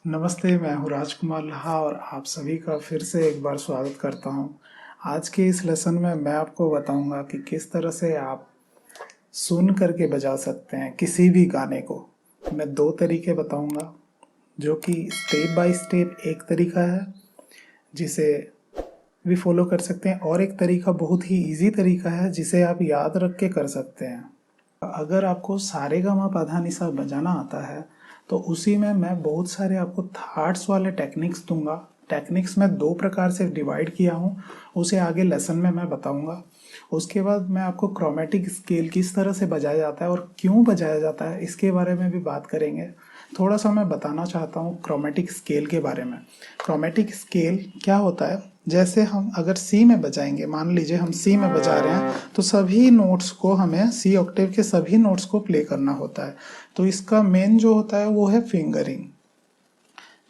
नमस्ते, मैं हूँ राजकुमार लाहा और आप सभी का फिर से एक बार स्वागत करता हूँ। आज के इस लेसन में मैं आपको बताऊँगा कि किस तरह से आप सुन करके बजा सकते हैं किसी भी गाने को। मैं दो तरीके बताऊँगा, जो कि स्टेप बाय स्टेप एक तरीका है जिसे भी फॉलो कर सकते हैं, और एक तरीका बहुत ही इजी तरीका है जिसे आप याद रख के कर सकते हैं। अगर आपको सारेगामा पाधा निसा बजाना आता है तो उसी में मैं बहुत सारे आपको थॉट्स वाले टेक्निक्स दूंगा। टेक्निक्स में दो प्रकार से डिवाइड किया हूँ, उसे आगे लेसन में मैं बताऊंगा। उसके बाद मैं आपको क्रोमेटिक स्केल किस तरह से बजाया जाता है और क्यों बजाया जाता है इसके बारे में भी बात करेंगे। थोड़ा सा मैं बताना चाहता हूँ क्रोमेटिक स्केल के बारे में। क्रोमेटिक स्केल क्या होता है, जैसे हम अगर सी में बजाएंगे, मान लीजिए हम सी में बजा रहे हैं तो सभी नोट्स को हमें सी ऑक्टेव के सभी नोट्स को प्ले करना होता है। तो इसका मेन जो होता है वो है फिंगरिंग।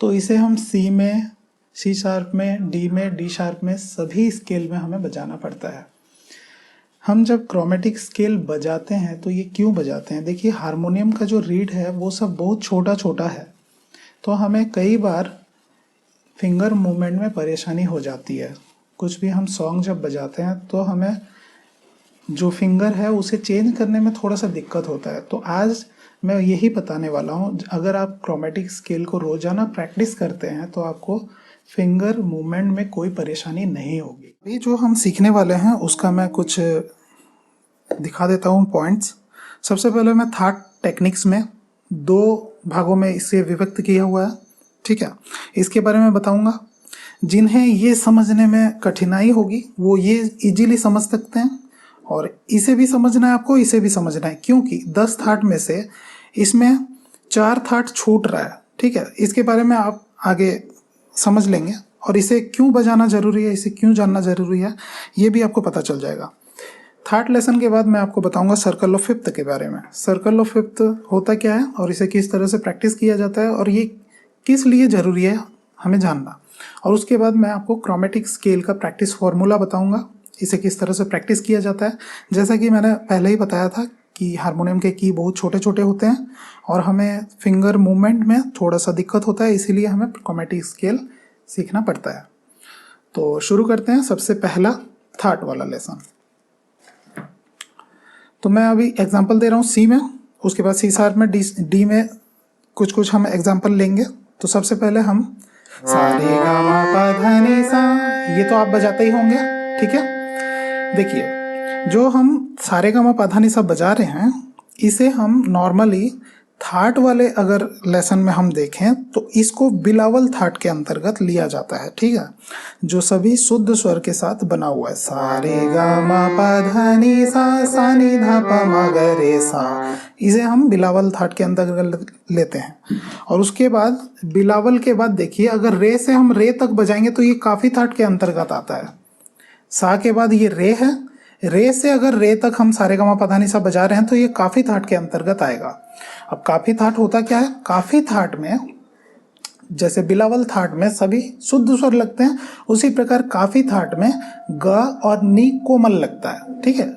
तो इसे हम सी में, सी शार्प में, डी शार्प में, सभी स्केल में हमें बजाना पड़ता है। हम जब क्रोमेटिक स्केल बजाते हैं तो ये क्यों बजाते हैं, देखिए हारमोनियम का जो रीड है वो सब बहुत छोटा छोटा है, तो हमें कई बार फिंगर मूवमेंट में परेशानी हो जाती है। कुछ भी हम सॉन्ग जब बजाते हैं तो हमें जो फिंगर है उसे चेंज करने में थोड़ा सा दिक्कत होता है। तो आज मैं यही बताने वाला हूँ, अगर आप क्रोमेटिक स्केल को रोजाना प्रैक्टिस करते हैं तो आपको फिंगर मूवमेंट में कोई परेशानी नहीं होगी। अभी जो हम सीखने वाले हैं उसका मैं कुछ दिखा देता हूँ पॉइंट्स। सबसे पहले मैं थॉट टेक्निक्स में दो भागों में इसे विभक्त किया हुआ है, ठीक है। इसके बारे में बताऊंगा। जिन्हें ये समझने में कठिनाई होगी वो ये इजीली समझ सकते हैं, और इसे भी समझना है आपको, इसे भी समझना है, क्योंकि 10 थाट में से इसमें 4 थाट छूट रहा है, ठीक है। इसके बारे में आप आगे समझ लेंगे, और इसे क्यों बजाना जरूरी है, इसे क्यों जानना जरूरी है, ये भी आपको पता चल जाएगा। थर्ड लेसन के बाद मैं आपको बताऊंगा सर्कल ऑफ फिफ्थ के बारे में। सर्कल ऑफ फिफ्थ होता क्या है और इसे किस तरह से प्रैक्टिस किया जाता है और ये किस लिए जरूरी है हमें जानना। और उसके बाद मैं आपको क्रोमेटिक स्केल का प्रैक्टिस फॉर्मूला बताऊंगा, इसे किस तरह से प्रैक्टिस किया जाता है। जैसा कि मैंने पहले ही बताया था कि हारमोनियम के की बहुत छोटे छोटे होते हैं और हमें फिंगर मूवमेंट में थोड़ा सा दिक्कत होता है, इसीलिए हमें क्रोमेटिक स्केल सीखना पड़ता है। तो शुरू करते हैं। सबसे पहला थर्ड वाला लेसन। तो मैं अभी एग्जांपल दे रहा हूँ सी में, उसके बाद सी शार्प में, डी में कुछ हम एग्जांपल लेंगे। तो सबसे पहले हम सा रे गा मा पा धा नि सा, ये तो आप बजाते ही होंगे, ठीक है। देखिए जो हम सारे गा मा पा धा नि सा बजा रहे हैं, इसे हम नॉर्मली थाट वाले अगर लेसन में हम देखें तो इसको बिलावल थाट के अंतर्गत लिया जाता है, ठीक है, जो सभी शुद्ध स्वर के साथ बना हुआ है। सा रे गा मा पा धा नि सा नि धा पा मा ग रे सा, इसे हम बिलावल थाट के अंतर्गत लेते हैं। और उसके बाद बिलावल के बाद देखिए, अगर रे से हम रे तक बजाएंगे तो ये काफी थाट के अंतर्गत आता है। सा के बाद ये रे है, रे से अगर रे तक हम सारे गा मा पा धा नि सा बजा रहे हैं तो ये काफी थाट के अंतर्गत आएगा। अब काफी थाट होता क्या है, काफी थाट में जैसे बिलावल थाट में सभी शुद्ध स्वर लगते हैं, उसी प्रकार काफी थाट में ग और नी कोमल लगता है, ठीक है।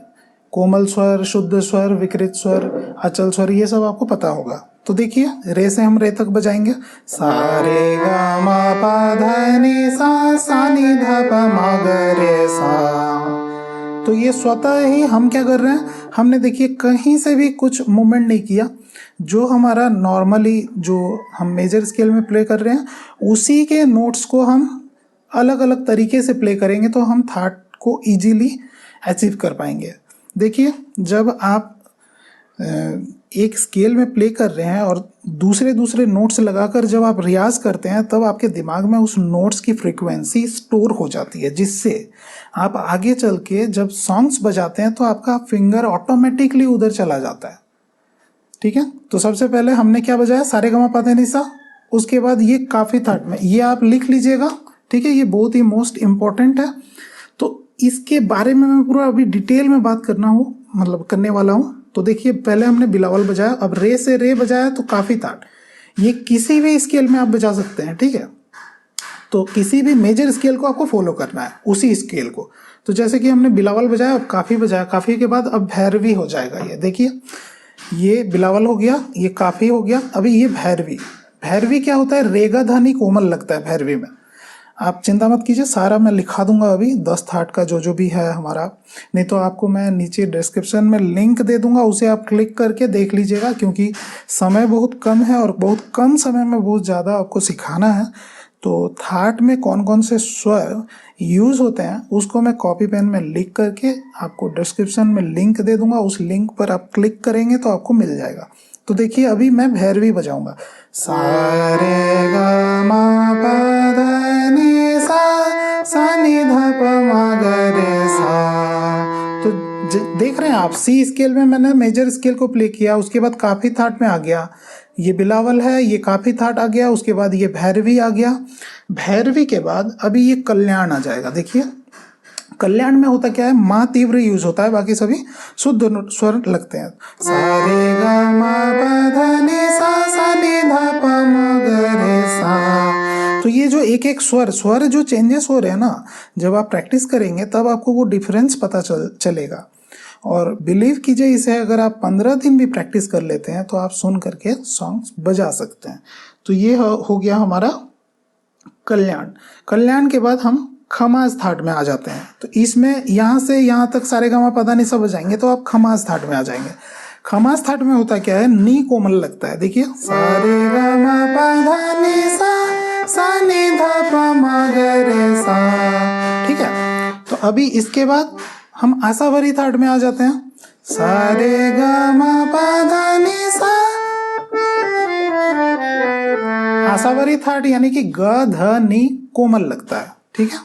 कोमल स्वर, शुद्ध स्वर, विकृत स्वर, अचल स्वर, ये सब आपको पता होगा। तो देखिए रे से हम रे तक बजाएंगे, सा रे गा मा पा धा नि सा नि धा पा मा ग रे सा। तो ये स्वतः ही हम क्या कर रहे हैं, हमने देखिए कहीं से भी कुछ मूवमेंट नहीं किया। जो हमारा नॉर्मली जो हम मेजर स्केल में प्ले कर रहे हैं उसी के नोट्स को हम अलग अलग तरीके से प्ले करेंगे तो हम थाट को इजीली अचीव कर पाएंगे। देखिए जब आप एक स्केल में प्ले कर रहे हैं और दूसरे दूसरे नोट्स लगाकर जब आप रियाज करते हैं तब आपके दिमाग में उस नोट्स की फ्रीक्वेंसी स्टोर हो जाती है, जिससे आप आगे चल के जब सॉन्ग्स बजाते हैं तो आपका फिंगर ऑटोमेटिकली उधर चला जाता है, ठीक है। तो सबसे पहले हमने क्या बजाया, सारे गा मा पा धा नि सा। उसके बाद ये काफी थाट में, ये आप लिख लीजिएगा, ठीक है, ये बहुत ही मोस्ट इंपॉर्टेंट है। तो इसके बारे में मैं पूरा अभी डिटेल में बात करने वाला हूँ। तो देखिए पहले हमने बिलावल बजाया, अब रे से रे बजाया तो काफी थाट, ये किसी भी स्केल में आप बजा सकते हैं, ठीक है। तो किसी भी मेजर स्केल को आपको फॉलो करना है, उसी स्केल को। तो जैसे कि हमने बिलावल बजाया, अब काफी बजाया, काफी के बाद अब भैरवी हो जाएगा। ये देखिए ये बिलावल हो गया, ये काफी हो गया, अभी ये भैरवी। भैरवी क्या होता है, रेगा धा नी कोमल लगता है भैरवी में। आप चिंता मत कीजिए, सारा मैं लिखा दूंगा अभी 10 थाट का जो जो भी है हमारा, नहीं तो आपको मैं नीचे डिस्क्रिप्शन में लिंक दे दूंगा, उसे आप क्लिक करके देख लीजिएगा, क्योंकि समय बहुत कम है और बहुत कम समय में बहुत ज़्यादा आपको सिखाना है। तो थाट में कौन कौन से स्वर यूज़ होते हैं उसको मैं कॉपी पेन में लिख करके आपको डिस्क्रिप्शन में लिंक दे दूंगा, उस लिंक पर आप क्लिक करेंगे तो आपको मिल जाएगा। तो देखिए अभी मैं भैरवी बजाऊंगा, सा रे गा मा पा धा नी सा नी धा प मा ग रे सा। तो देख रहे हैं आप, सी स्केल में मैंने मेजर स्केल को प्ले किया, उसके बाद काफी थाट में आ गया, ये बिलावल है, ये काफी थाट आ गया, उसके बाद ये भैरवी आ गया। भैरवी के बाद अभी ये कल्याण आ जाएगा। देखिए कल्याण में होता क्या है, माँ तीव्र यूज होता है, बाकी सभी शुद्ध स्वर लगते हैं। सा रे गा मा पा धा नी सा नी धा प म ग रे सा। तो ये जो एक एक स्वर जो चेंजेस हो रहे हैं ना, जब आप प्रैक्टिस करेंगे तब आपको वो डिफरेंस पता चलेगा। और बिलीव कीजिए, इसे अगर आप 15 दिन भी प्रैक्टिस कर लेते हैं तो आप सुन करके सॉन्ग्स बजा सकते हैं। तो ये हो गया हमारा कल्याण। कल्याण के बाद हम खमाज थाट में आ जाते हैं। तो इसमें यहाँ से यहाँ तक सारे गामा पा धा नी सा बजाएंगे तो आप खमाज थाट में आ जाएंगे। खमाज थाट में होता क्या है, नी कोमल लगता है। देखिए सारे गामा पा धा नी सा नी धा प म ग रे सा। ठीक है, तो अभी इसके बाद हम आशावरी थाट में आ जाते हैं। सारे गामा पा धा नी सा। आशावरी थाट यानी कि ग ध नी कोमल लगता है। ठीक है,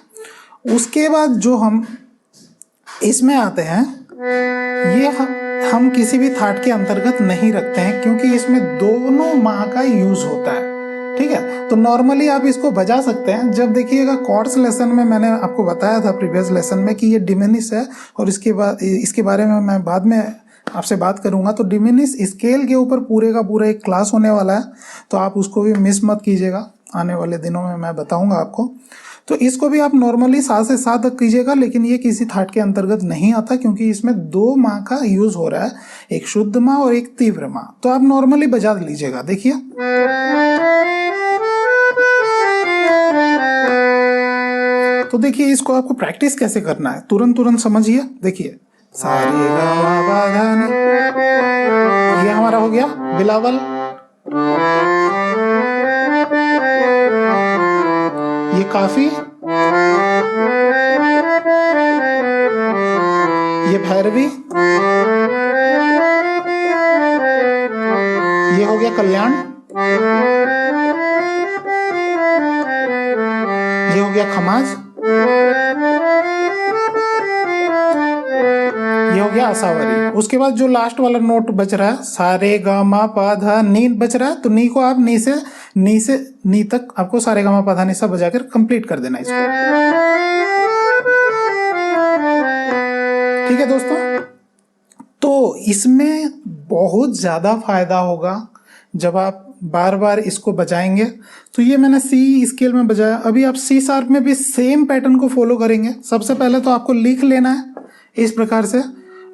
उसके बाद जो हम इसमें आते हैं, ये हम किसी भी थाट के अंतर्गत नहीं रखते हैं, क्योंकि इसमें दोनों माँ का यूज होता है। ठीक है, तो नॉर्मली आप इसको बजा सकते हैं। जब देखिएगा कॉर्ड्स लेसन में मैंने आपको बताया था प्रीवियस लेसन में कि ये डिमिनिश है, और इसके बारे में मैं बाद में आपसे बात करूंगा। तो डिमिनिश स्केल के ऊपर पूरे का पूरा एक क्लास होने वाला है, तो आप उसको भी मिस मत कीजिएगा, आने वाले दिनों में मैं बताऊंगा आपको। तो इसको भी आप नॉर्मली 7 से 7 तक कीजिएगा, लेकिन ये किसी थाट के अंतर्गत नहीं आता, क्योंकि इसमें 2 माँ का यूज हो रहा है, एक शुद्ध माँ और एक तीव्र माँ। तो आप नॉर्मली बजा लीजिएगा। देखिए तो देखिए इसको आपको प्रैक्टिस कैसे करना है, तुरंत समझिए। देखिए सारे गा मा पा धा नी, ये हमारा हो गया बिलावल। ये काफी, ये भैरवी, ये हो गया कल्याण, ये हो गया खमाज, ये हो गया आशावरी। उसके बाद जो लास्ट वाला नोट बच रहा है, सारे गा मा पा धा नी बच रहा है, तो नी को आप नी से नी तक आपको सारे गा मा पा धा नी सा बजाकर कंप्लीट कर देना इसको। ठीक है दोस्तों, तो इसमें बहुत ज्यादा फायदा होगा जब आप बार बार इसको बजाएंगे। तो ये मैंने सी स्केल में बजाया, अभी आप सी शार्प में भी सेम पैटर्न को फॉलो करेंगे। सबसे पहले तो आपको लिख लेना है इस प्रकार से,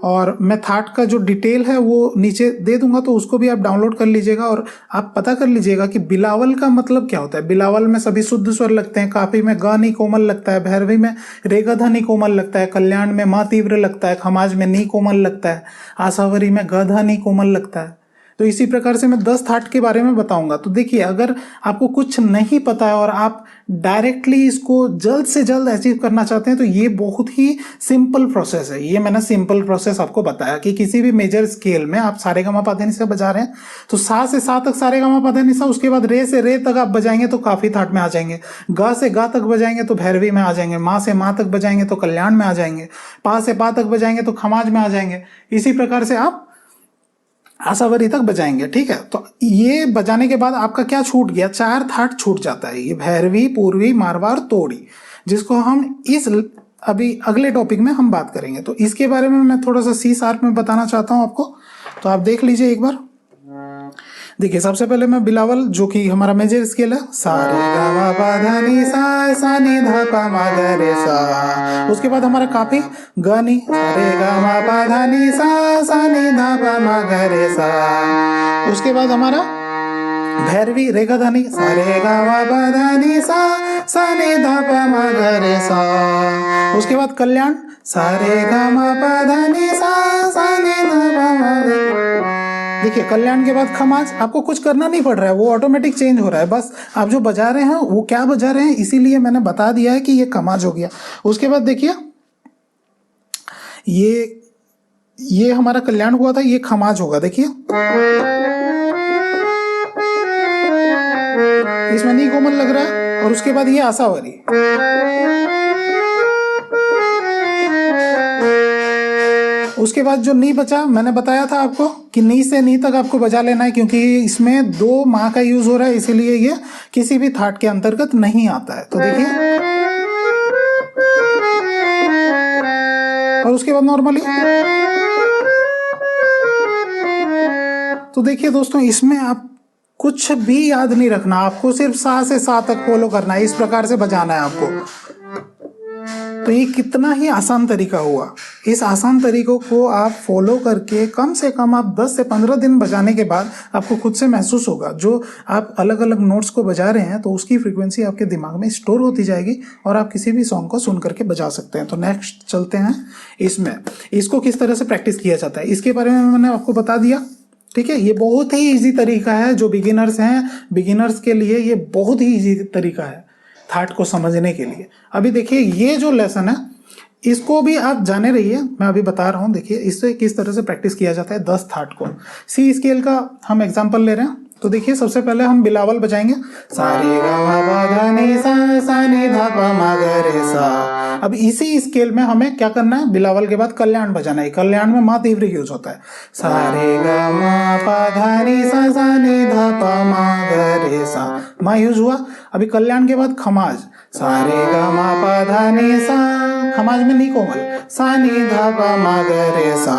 और मैं थाट का जो डिटेल है वो नीचे दे दूंगा, तो उसको भी आप डाउनलोड कर लीजिएगा। और आप पता कर लीजिएगा कि बिलावल का मतलब क्या होता है। बिलावल में सभी शुद्ध स्वर लगते हैं, काफी में ग नी कोमल लगता है, भैरवी में रे ग ध नी कोमल लगता है, कल्याण में माँ तीव्र लगता है, खमाज में नी कोमल लगता है, आशावरी में ग ध नी कोमल लगता है। तो इसी प्रकार से मैं 10 थाट के बारे में बताऊंगा। तो देखिए, अगर आपको कुछ नहीं पता है और आप डायरेक्टली इसको जल्द से जल्द अचीव करना चाहते हैं, तो ये बहुत ही सिंपल प्रोसेस है। ये मैंने सिंपल प्रोसेस आपको बताया कि किसी भी मेजर स्केल में आप सारे गा मा पा धा नी सा बजा रहे हैं, तो सा से सा तक सारे गा मा पा धा नी सा, उसके बाद रे से रे तक आप बजाएंगे तो काफी थाट में आ जाएंगे, गा से गा तक बजाएंगे तो भैरवी में आ जाएंगे, माँ से माँ तक बजाएंगे तो कल्याण में आ जाएंगे, पा से पा तक बजाएंगे तो खमाज में आ जाएंगे। इसी प्रकार से आप आशावरी तक बजाएंगे। ठीक है, तो ये बजाने के बाद आपका क्या छूट गया, 4 थाट छूट जाता है, ये भैरवी, पूर्वी, मारवा और तोड़ी, जिसको हम अभी अगले टॉपिक में हम बात करेंगे। तो इसके बारे में मैं थोड़ा सा सी शार्प में बताना चाहता हूं आपको, तो आप देख लीजिए एक बार। देखिए सबसे पहले मैं बिलावल, जो कि हमारा मेजर स्केल है, सा रे गा मा पा धा नी सा नी धा पा मा ग रे सा। उसके बाद हमारा काफी ग नी, सा रे गा मा पा धा नी सा नी धा पा मा ग रे सा। उसके बाद हमारा भैरवी रे गा धा नी सा रे गा मा पा धा नी सा सा नी धा पा मा गा रे सा। उसके बाद कल्याण सा रे गा मा पा धा नी सा सा नी धा पा मा गा। देखिए कल्याण के बाद खमाज, आपको कुछ करना नहीं पड़ रहा है, वो ऑटोमेटिक चेंज हो रहा है, बस आप जो बजा रहे हैं वो क्या बजा रहे हैं इसीलिए मैंने बता दिया है कि ये खमाज हो गया। उसके बाद देखिए ये हमारा कल्याण हुआ था, ये खमाज होगा। देखिए इसमें नी कोमल लग रहा है, और उसके बाद ये आसावरी। उसके बाद जो नी बचा, मैंने बताया था आपको कि नी से नी तक आपको बजा लेना है, क्योंकि इसमें दो माँ का यूज हो रहा है, इसीलिए ये किसी भी थाट के अंतर्गत नहीं आता है। तो देखिए, और उसके बाद नॉर्मली। तो देखिए दोस्तों, इसमें आप कुछ भी याद नहीं रखना, आपको सिर्फ सा से सा तक फॉलो करना है, इस प्रकार से बजाना है आपको। तो ये कितना ही आसान तरीका हुआ। इस आसान तरीकों को आप फॉलो करके कम से कम आप 10 से 15 दिन बजाने के बाद आपको खुद से महसूस होगा, जो आप अलग अलग नोट्स को बजा रहे हैं तो उसकी फ्रीक्वेंसी आपके दिमाग में स्टोर होती जाएगी और आप किसी भी सॉन्ग को सुन करके बजा सकते हैं। तो नेक्स्ट चलते हैं इसमें, इसको किस तरह से प्रैक्टिस किया जाता है इसके बारे में मैंने आपको बता दिया। ठीक है, ये बहुत ही इजी तरीका है, जो बिगिनर्स हैं, बिगिनर्स के लिए ये बहुत ही इजी तरीका है थाट को समझने के लिए। अभी देखिए ये जो लेसन है इसको भी आप जाने रहिए, मैं अभी बता रहा हूँ। देखिए इससे किस तरह से प्रैक्टिस किया जाता है 10 थाट को। सी स्केल का हम एग्जांपल ले रहे हैं, तो देखिए सबसे पहले हम बिलावल बजाएंगे, सा रे गा मा पा धा नी सा नी धा पा मा गा रे सा। अब इसी स्केल में हमें क्या करना है, बिलावल के बाद कल्याण बजाना है। कल्याण में मा तीव्र यूज होता है, सा रे गा मा पा धा नी सा नी धा पा मा गा रे सा, मा यूज हुआ। अभी कल्याण के बाद खमाज, सा रे गा मा पा धा नी सा, खमाज में नी कोमल, सा नी धा पा मा गा रे सा।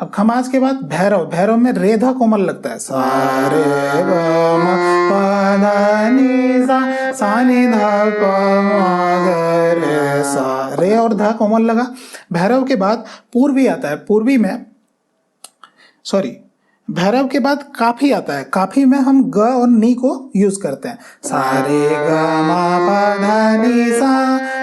अब खमाज के बाद भैरव, भैरव में रे धा कोमल लगता है, सा रे गा मा पा धा नी सा नी धा पा मा गा रे सा, रे और धा कोमल लगा। भैरव के बाद पूर्वी आता है, पूर्वी में भैरव के बाद काफी आता है, काफी में हम ग और नी को यूज करते हैं, सा रे गा मा पा धा नी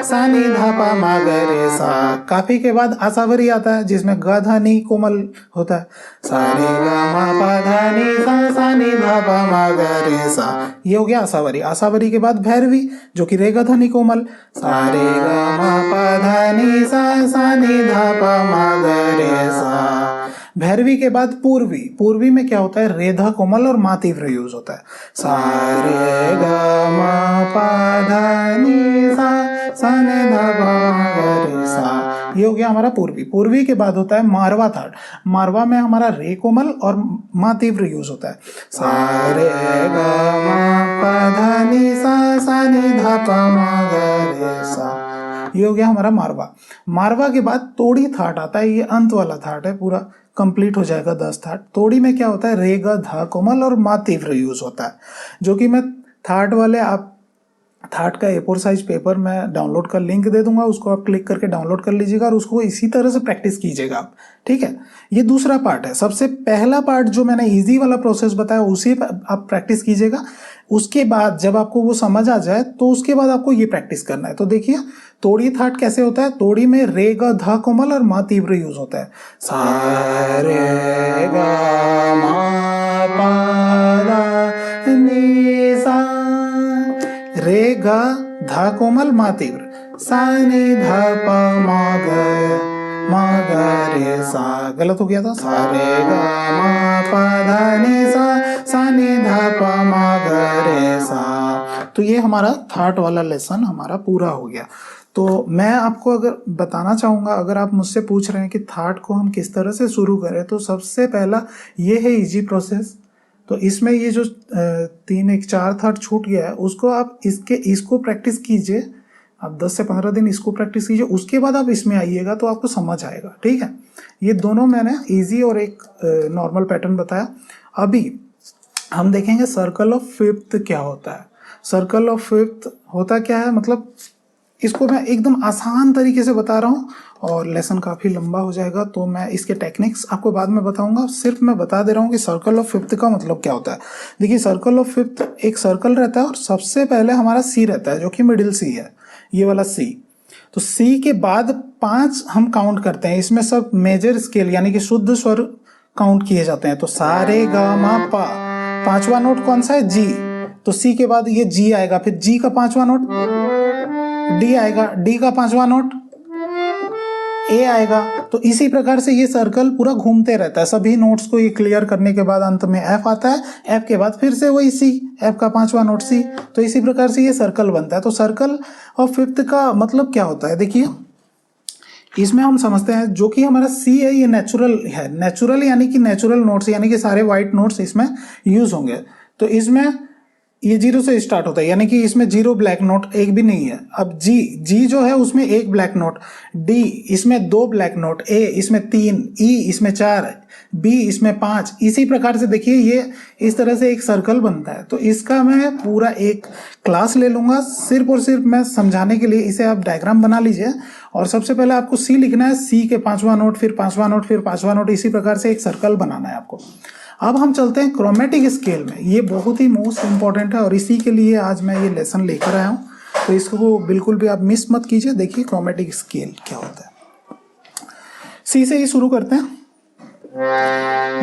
सा नी धा पा मा गा रे सा। काफी के बाद आसावरी आता है जिसमें ग धा नी कोमल होता है, सा रे गा मा पा धा नी सा नी धा पा मा गा रे सा, ये हो गया आसावरी। आसावरी के बाद भैरवी जो कि रे गा धा नी कोमल, सा रे गा मा पा धा नी सा नी धा पा मा गा रे सा। भैरवी के बाद पूर्वी, पूर्वी में क्या होता है, रेधा कोमल और मा तीव्र यूज होता है, सा रे गा मा पा धा नी सा नी धा पा मा गा रे सा, ये हो गया हमारा पूर्वी। पूर्वी के बाद होता है मारवा थाट, मारवा में हमारा रे कोमल और मा तीव्र यूज होता है, सा रे गा मा पा धा नी सा नी धा पा मा गा रे सा, ये हो गया हमारा मारवा। मारवा के बाद तोड़ी थाट आता है, ये अंत वाला थाट है, पूरा कंप्लीट हो जाएगा 10 थाट। तोड़ी में क्या होता है, रे ग धा कोमल और मा तीव्र यूज होता है, जो कि मैं थाट वाले, आप थाट का A4 साइज पेपर मैं डाउनलोड का लिंक दे दूंगा, उसको आप क्लिक करके डाउनलोड कर लीजिएगा और उसको इसी तरह से प्रैक्टिस कीजिएगा आप। ठीक है, ये दूसरा पार्ट है। सबसे पहला पार्ट जो मैंने इजी वाला प्रोसेस बताया उसी पर आप प्रैक्टिस कीजिएगा। उसके बाद जब आपको वो समझ आ जाए तो उसके बाद आपको ये प्रैक्टिस करना है। तो देखिए तोड़ी थाट कैसे होता है, तोड़ी में रे ग धा कोमल और मा तीव्र यूज होता है, सा रे ग मा पा धा नी सा, रे गा धा कोमल मा तीव्र, सा नी धा पा मा गा रे सा। गलत हो गया था, सा रे गा मा पा धा नी सा नी धा पा मा गा रे सा। तो ये हमारा थाट वाला लेसन हमारा पूरा हो गया। तो मैं आपको अगर बताना चाहूँगा, अगर आप मुझसे पूछ रहे हैं कि थाट को हम किस तरह से शुरू करें, तो सबसे पहला ये है इजी प्रोसेस। तो इसमें ये जो 4 थाट छूट गया है उसको आप इसको प्रैक्टिस कीजिए, आप 10 से 15 दिन इसको प्रैक्टिस कीजिए, उसके बाद आप इसमें आइएगा तो आपको समझ आएगा। ठीक है, ये दोनों मैंने इजी और एक नॉर्मल पैटर्न बताया। अभी हम देखेंगे सर्कल ऑफ फिफ्थ क्या होता है। सर्कल ऑफ फिफ्थ होता क्या है, मतलब इसको मैं एकदम आसान तरीके से बता रहा हूँ और लेसन काफ़ी लंबा हो जाएगा, तो मैं इसके टेक्निक्स आपको बाद में बताऊंगा। सिर्फ मैं बता दे रहा हूँ कि सर्कल ऑफ फिफ्थ का मतलब क्या होता है। देखिए, सर्कल ऑफ फिफ्थ एक सर्कल रहता है और सबसे पहले हमारा सी रहता है जो कि मिडिल सी है, ये वाला सी। तो सी के बाद 5 हम काउंट करते हैं, इसमें सब मेजर स्केल यानी कि शुद्ध स्वर काउंट किए जाते हैं। तो सा रे गा मा पा, 5वां नोट कौन सा है? जी। तो सी के बाद ये जी आएगा, फिर जी का 5वां नोट डी आएगा, डी का 5वां नोट ए आएगा। तो इसी प्रकार से ये सर्कल पूरा घूमते रहता है। सभी नोट्स को ये क्लियर करने के बाद अंत में एफ आता है, एफ के बाद फिर से वही सी, एफ का 5वां नोट सी। तो इसी प्रकार से ये सर्कल बनता है। तो सर्कल ऑफ फिफ्थ का मतलब क्या होता है? देखिए, इसमें हम समझते हैं जो कि हमारा सी है ये नेचुरल है। नेचुरल यानी कि नेचुरल नोट्स, यानी कि सारे वाइट नोट्स इसमें यूज होंगे। तो इसमें ये 0 से स्टार्ट होता है, यानी कि इसमें 0 ब्लैक नोट एक भी नहीं है। अब जी, जी जो है उसमें 1 ब्लैक नोट, डी इसमें 2 ब्लैक नोट, ए इसमें 3, ई इसमें 4, बी इसमें 5। इसी प्रकार से देखिए ये इस तरह से एक सर्कल बनता है। तो इसका मैं पूरा एक क्लास ले लूंगा, सिर्फ और सिर्फ मैं समझाने के लिए। इसे आप डायग्राम बना लीजिए और सबसे पहले आपको सी लिखना है, सी के 5वां नोट, फिर 5वां नोट, फिर 5वां नोट, इसी प्रकार से एक सर्कल बनाना है आपको। अब हम चलते हैं क्रोमेटिक स्केल में। ये बहुत ही मोस्ट इंपॉर्टेंट है और इसी के लिए आज मैं ये लेसन लेकर आया हूँ, तो इसको बिल्कुल भी आप मिस मत कीजिए। देखिए क्रोमेटिक स्केल क्या होता है। सी से ही शुरू करते हैं।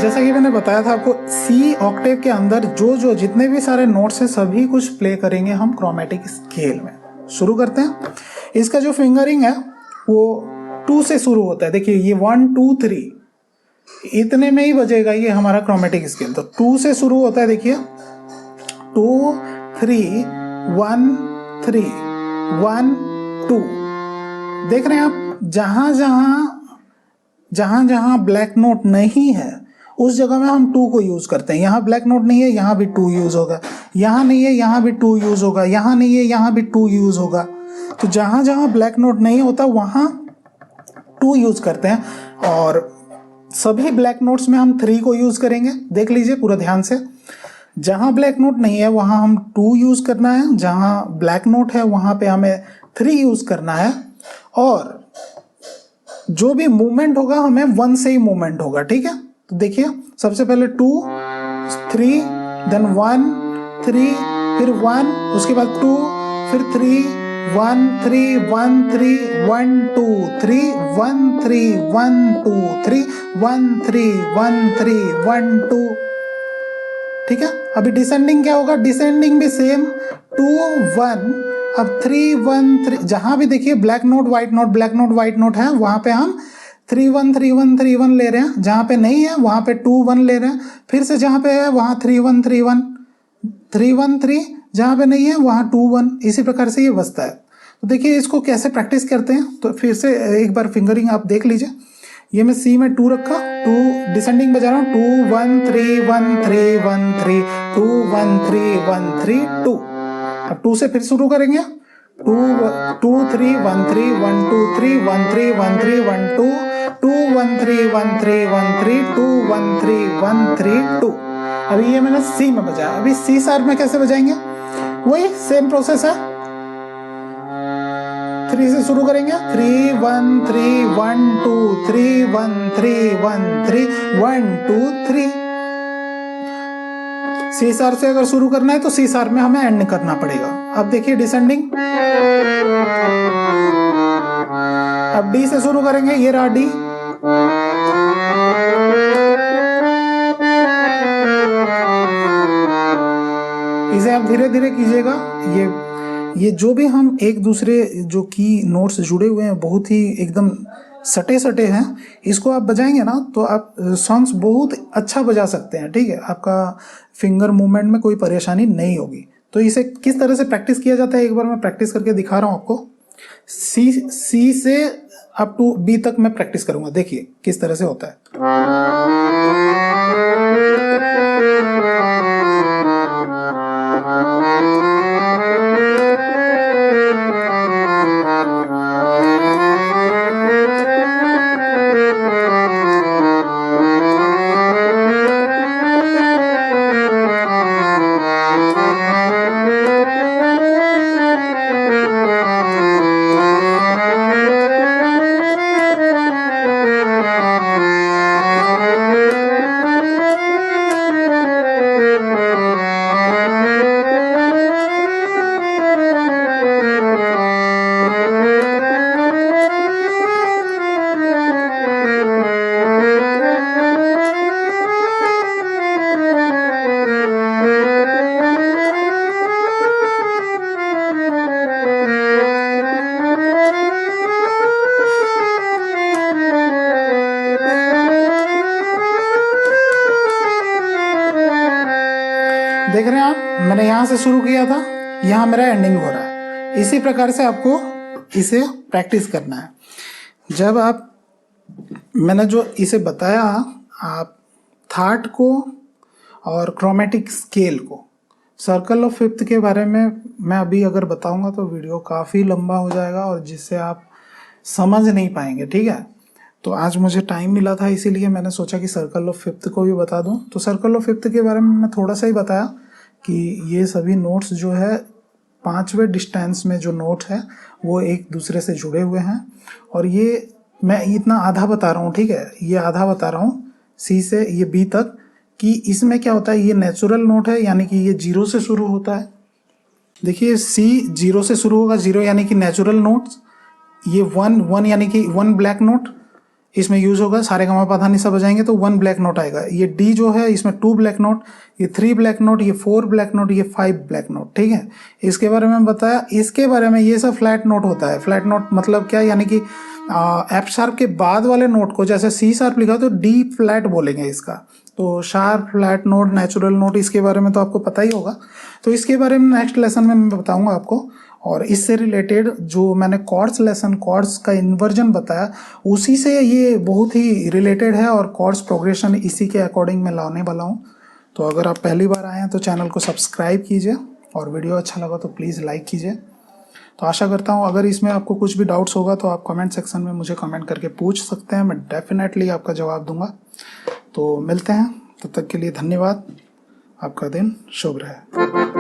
जैसा कि मैंने बताया था आपको, सी ऑक्टेव के अंदर जो जो जितने भी सारे नोट्स हैं सभी कुछ प्ले करेंगे हम क्रोमेटिक स्केल में। शुरू करते हैं। इसका जो फिंगरिंग है वो 2 से शुरू होता है। देखिए ये 1 2 3 इतने में ही बजेगा ये हमारा क्रोमेटिक स्केल। तो 2 से शुरू होता है। देखिए 2 3 1 3 1 2। देख रहे हैं आप, जहां जहां ब्लैक नोट नहीं है उस जगह में हम 2 को यूज करते हैं। यहाँ ब्लैक नोट नहीं है, यहाँ भी 2 यूज होगा। यहाँ नहीं है, यहाँ भी 2 यूज होगा। यहाँ नहीं है, यहाँ भी 2 यूज होगा। तो जहां जहां ब्लैक नोट नहीं होता वहां 2 यूज करते हैं और सभी ब्लैक नोट्स में हम 3 को यूज करेंगे। देख लीजिए पूरा ध्यान से, जहां ब्लैक नोट नहीं है वहां हम 2 यूज करना है, जहां ब्लैक नोट है वहां पे हमें 3 यूज करना है। और जो भी मूवमेंट होगा हमें 1 से ही मूवमेंट होगा, ठीक है। तो देखिए सबसे पहले 2 3 देन 1 3 फिर 1, उसके बाद 2 फिर 3 1 3 1 3 1 2 3 1 3 1 2 3 1 3 1 3 1 2। ठीक है। अभी डिसेंडिंग क्या होगा? डिसेंडिंग भी सेम 2 1, अब 3 1 3। जहां भी देखिए black note white note, black note white note है वहां पे हम 3 1 3 1 3 1 ले रहे हैं। जहां पे नहीं है वहां पे 2 1 ले रहे हैं। फिर से जहां पे है वहां 3 1 3 1 3 1 3, जहां पे नहीं है वहां 2 1। इसी प्रकार से ये बजता है। तो देखिए इसको कैसे प्रैक्टिस करते हैं, तो फिर से एक बार फिंगरिंग आप देख लीजिए। ये मैं सी में 2 रखा, 2 डिसेंडिंग बजा रहा हूँ, 2 1 3 1 3 1 3 2 1 3 1 3 2। अब 2 से फिर शुरू करेंगे, 2 2 3 1 3 1 2 3 1 3 1 3 1 2 2 1 3 1 3 1 3 2 1 3 1 3 2। अभी ये मैंने सी में बजाया। अभी सी शार्प में कैसे बजाएंगे? वही सेम प्रोसेस है। 3 से शुरू करेंगे, 3 1 3 1 2 3 1 3 1 3 1 2 3। सी शार्प से अगर शुरू करना है तो सी शार्प में हमें एंड करना पड़ेगा। अब देखिए डिसेंडिंग, अब डी से शुरू करेंगे, ये रहा डी। इसे आप धीरे धीरे कीजिएगा। ये जो भी हम एक दूसरे जो की नोट्स जुड़े हुए हैं बहुत ही एकदम सटे सटे हैं, इसको आप बजाएंगे ना तो आप सॉन्ग्स बहुत अच्छा बजा सकते हैं। ठीक है, आपका फिंगर मूवमेंट में कोई परेशानी नहीं होगी। तो इसे किस तरह से प्रैक्टिस किया जाता है एक बार मैं प्रैक्टिस करके दिखा रहा हूँ आपको। सी से अप टू बी तक मैं प्रैक्टिस करूंगा। देखिए किस तरह से होता है। कहाँ से शुरू किया था, यहाँ मेरा एंडिंग हो रहा है। इसी प्रकार से आपको इसे प्रैक्टिस करना है। जब आप, मैंने जो इसे बताया, आप थाट को और क्रोमेटिक स्केल को, सर्कल ऑफ फिफ्थ के बारे में मैं अभी अगर बताऊंगा तो वीडियो काफ़ी लंबा हो जाएगा और जिससे आप समझ नहीं पाएंगे, ठीक है। तो आज मुझे टाइम मिला था, इसीलिए मैंने सोचा कि सर्कल ऑफ फिफ्थ को भी बता दूं। तो सर्कल ऑफ फिफ्थ के बारे में मैं थोड़ा सा ही बताया कि ये सभी नोट्स जो है 5वें डिस्टेंस में जो नोट है वो एक दूसरे से जुड़े हुए हैं। और ये मैं इतना आधा बता रहा हूँ, ठीक है, ये आधा बता रहा हूँ सी से ये बी तक, कि इसमें क्या होता है, ये नेचुरल नोट है, यानी कि ये 0 से शुरू होता है। देखिए सी 0 से शुरू होगा, 0 यानी कि नेचुरल नोट्स। ये 1 यानी कि 1 ब्लैक नोट इसमें यूज होगा, सारे गामा पाधा निशा बजाएंगे तो 1 ब्लैक नोट आएगा। ये डी जो है इसमें 2 ब्लैक नोट, ये 3 ब्लैक नोट, ये 4 ब्लैक नोट, ये 5 ब्लैक नोट, ठीक है। इसके बारे में बताया। इसके बारे में ये सब फ्लैट नोट होता है। फ्लैट नोट मतलब क्या, यानी कि एफ शार्प के बाद वाले नोट को, जैसे सी शार्प लिखा तो डी फ्लैट बोलेंगे इसका। तो sharp, flat note, natural note, इसके बारे में तो आपको पता ही होगा। तो इसके बारे में नेक्स्ट लेसन में मैं बताऊंगा आपको। और इससे रिलेटेड जो मैंने कॉर्ड्स लेसन, कॉर्ड्स का इन्वर्जन बताया, उसी से ये बहुत ही रिलेटेड है और कॉर्ड्स प्रोग्रेशन इसी के अकॉर्डिंग मैं लाने वाला हूँ। तो अगर आप पहली बार आए हैं तो चैनल को सब्सक्राइब कीजिए और वीडियो अच्छा लगा तो प्लीज़ लाइक कीजिए। तो आशा करता हूँ अगर इसमें आपको कुछ भी डाउट्स होगा तो आप कमेंट सेक्शन में मुझे कमेंट करके पूछ सकते हैं, मैं डेफिनेटली आपका जवाब दूंगा। तो मिलते हैं, तब तक के लिए धन्यवाद। आपका दिन शुभ रहे।